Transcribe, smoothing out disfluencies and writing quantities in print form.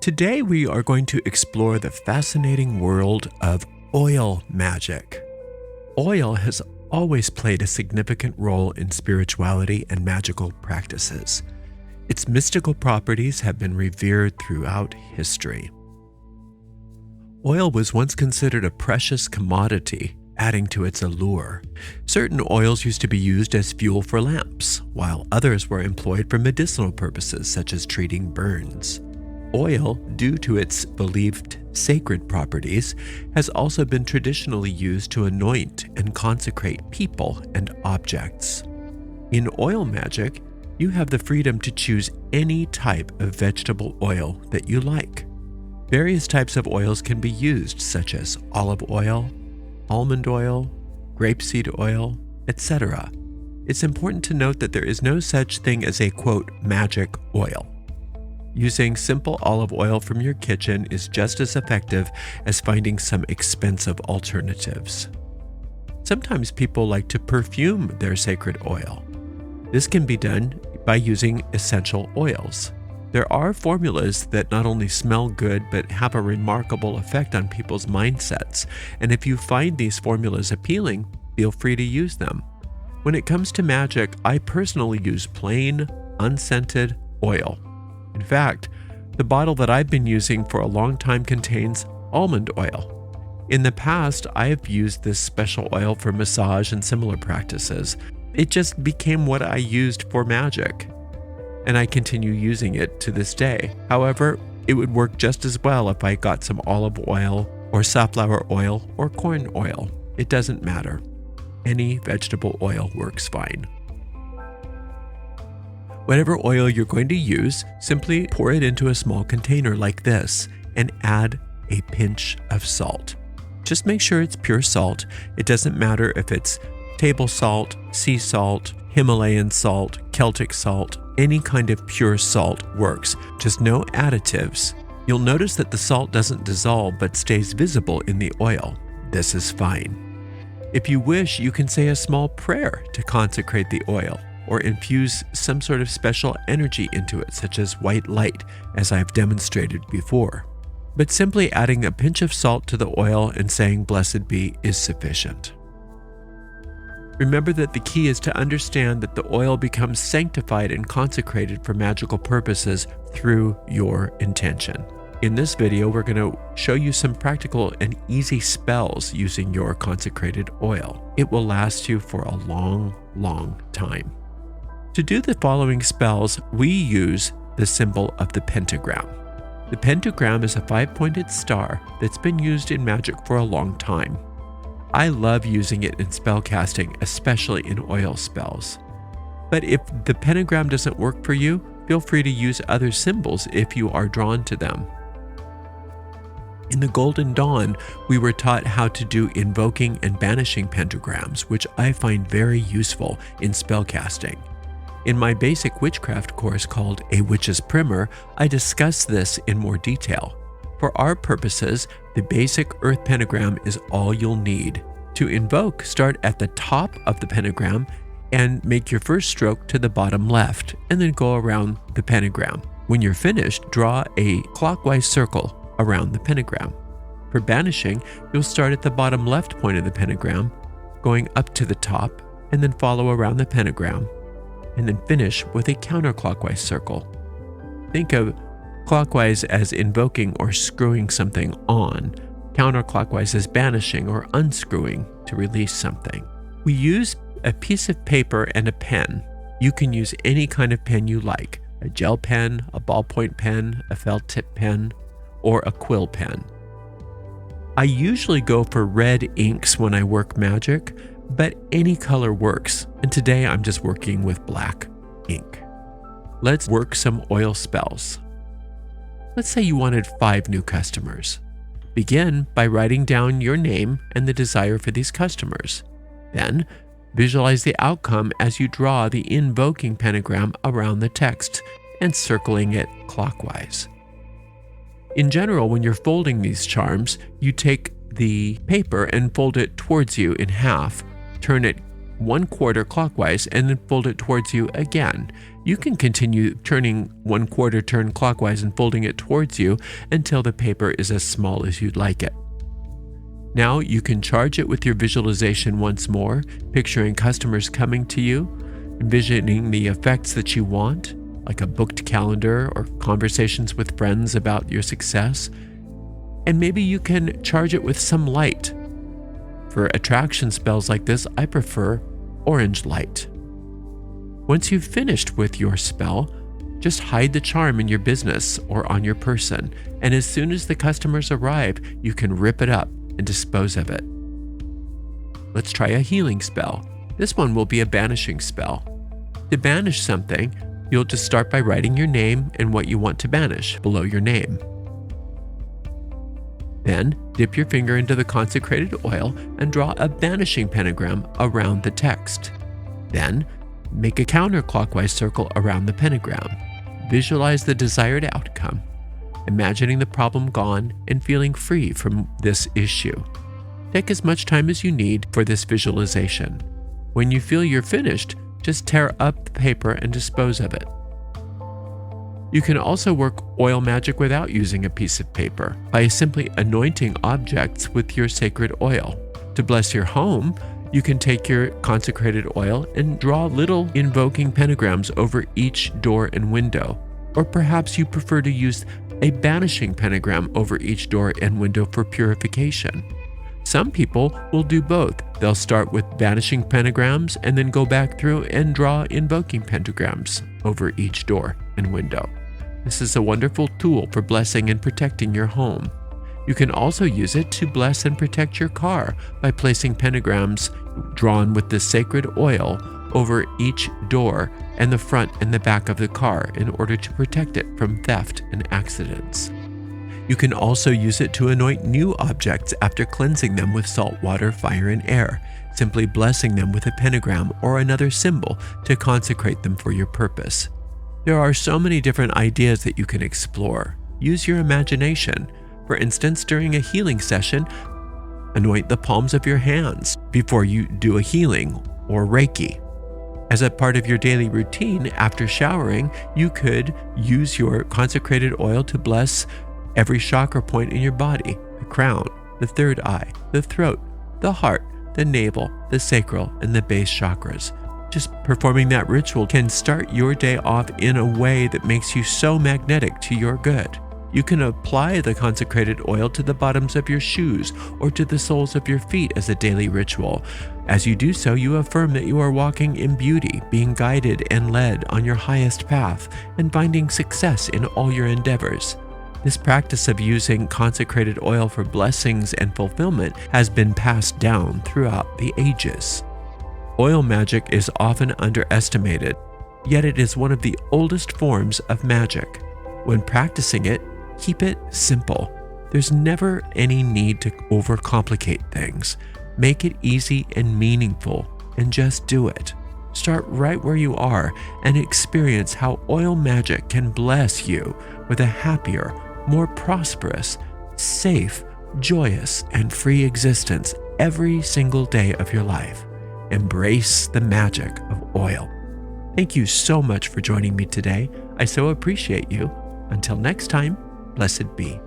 Today we are going to explore the fascinating world of oil magic. Oil has always played a significant role in spirituality and magical practices. Its mystical properties have been revered throughout history. Oil was once considered a precious commodity, adding to its allure. Certain oils used to be used as fuel for lamps, while others were employed for medicinal purposes such as treating burns. Oil, due to its believed sacred properties, has also been traditionally used to anoint and consecrate people and objects. In oil magic, you have the freedom to choose any type of vegetable oil that you like. Various types of oils can be used, such as olive oil, almond oil, grapeseed oil, etc. It's important to note that there is no such thing as a, quote, magic oil. Using simple olive oil from your kitchen is just as effective as finding some expensive alternatives. Sometimes people like to perfume their sacred oil. This can be done by using essential oils. There are formulas that not only smell good but have a remarkable effect on people's mindsets, and if you find these formulas appealing, feel free to use them. When it comes to magic, I personally use plain, unscented oil. In fact, the bottle that I've been using for a long time contains almond oil. In the past, I have used this special oil for massage and similar practices. It just became what I used for magic, and I continue using it to this day. However, it would work just as well if I got some olive oil or safflower oil or corn oil. It doesn't matter. Any vegetable oil works fine. Whatever oil you're going to use, simply pour it into a small container like this and add a pinch of salt. Just make sure it's pure salt. It doesn't matter if it's table salt, sea salt, Himalayan salt, Celtic salt, any kind of pure salt works, just no additives. You'll notice that the salt doesn't dissolve but stays visible in the oil. This is fine. If you wish, you can say a small prayer to consecrate the oil, or infuse some sort of special energy into it, such as white light, as I've demonstrated before. But simply adding a pinch of salt to the oil and saying "Blessed be" is sufficient. Remember that the key is to understand that the oil becomes sanctified and consecrated for magical purposes through your intention. In this video, we're going to show you some practical and easy spells using your consecrated oil. It will last you for a long, long time. To do the following spells, we use the symbol of the pentagram. The pentagram is a 5-pointed star that's been used in magic for a long time. I love using it in spellcasting, especially in oil spells. But if the pentagram doesn't work for you, feel free to use other symbols if you are drawn to them. In the Golden Dawn, we were taught how to do invoking and banishing pentagrams, which I find very useful in spellcasting. In my basic witchcraft course called A Witch's Primer, I discuss this in more detail. For our purposes, the basic earth pentagram is all you'll need. To invoke, start at the top of the pentagram and make your first stroke to the bottom left, and then go around the pentagram. When you're finished, draw a clockwise circle around the pentagram. For banishing, you'll start at the bottom left point of the pentagram, going up to the top, and then follow around the pentagram, and then finish with a counterclockwise circle. Think of clockwise as invoking or screwing something on, counterclockwise as banishing or unscrewing to release something. We use a piece of paper and a pen. You can use any kind of pen you like, a gel pen, a ballpoint pen, a felt tip pen, or a quill pen. I usually go for red inks when I work magic, but any color works, and today I'm just working with black ink. Let's work some oil spells. Let's say you wanted 5 new customers. Begin by writing down your name and the desire for these customers. Then, visualize the outcome as you draw the invoking pentagram around the text and circling it clockwise. In general, when you're folding these charms, you take the paper and fold it towards you in half, turn it 1/4 clockwise and then fold it towards you again. You can continue turning 1/4 turn clockwise and folding it towards you until the paper is as small as you'd like it. Now you can charge it with your visualization once more, picturing customers coming to you, envisioning the effects that you want, like a booked calendar or conversations with friends about your success. And maybe you can charge it with some light. For attraction spells like this, I prefer orange light. Once you've finished with your spell, just hide the charm in your business or on your person, and as soon as the customers arrive, you can rip it up and dispose of it. Let's try a healing spell. This one will be a banishing spell. To banish something, you'll just start by writing your name and what you want to banish below your name. Then, dip your finger into the consecrated oil and draw a banishing pentagram around the text. Then, make a counterclockwise circle around the pentagram. Visualize the desired outcome, imagining the problem gone and feeling free from this issue. Take as much time as you need for this visualization. When you feel you're finished, just tear up the paper and dispose of it. You can also work oil magic without using a piece of paper by simply anointing objects with your sacred oil. To bless your home, you can take your consecrated oil and draw little invoking pentagrams over each door and window. Or perhaps you prefer to use a banishing pentagram over each door and window for purification. Some people will do both. They'll start with banishing pentagrams and then go back through and draw invoking pentagrams over each door and window. This is a wonderful tool for blessing and protecting your home. You can also use it to bless and protect your car by placing pentagrams drawn with the sacred oil over each door and the front and the back of the car in order to protect it from theft and accidents. You can also use it to anoint new objects after cleansing them with salt water, fire, and air, simply blessing them with a pentagram or another symbol to consecrate them for your purpose. There are so many different ideas that you can explore. Use your imagination. For instance, during a healing session, anoint the palms of your hands before you do a healing or Reiki. As a part of your daily routine, after showering, you could use your consecrated oil to bless every chakra point in your body: the crown, the third eye, the throat, the heart, the navel, the sacral, and the base chakras. Just performing that ritual can start your day off in a way that makes you so magnetic to your good. You can apply the consecrated oil to the bottoms of your shoes or to the soles of your feet as a daily ritual. As you do so, you affirm that you are walking in beauty, being guided and led on your highest path, and finding success in all your endeavors. This practice of using consecrated oil for blessings and fulfillment has been passed down throughout the ages. Oil magic is often underestimated, yet it is one of the oldest forms of magic. When practicing it, keep it simple. There's never any need to overcomplicate things. Make it easy and meaningful, and just do it. Start right where you are and experience how oil magic can bless you with a happier, more prosperous, safe, joyous, and free existence every single day of your life. Embrace the magic of oil. Thank you so much for joining me today. I so appreciate you. Until next time, blessed be.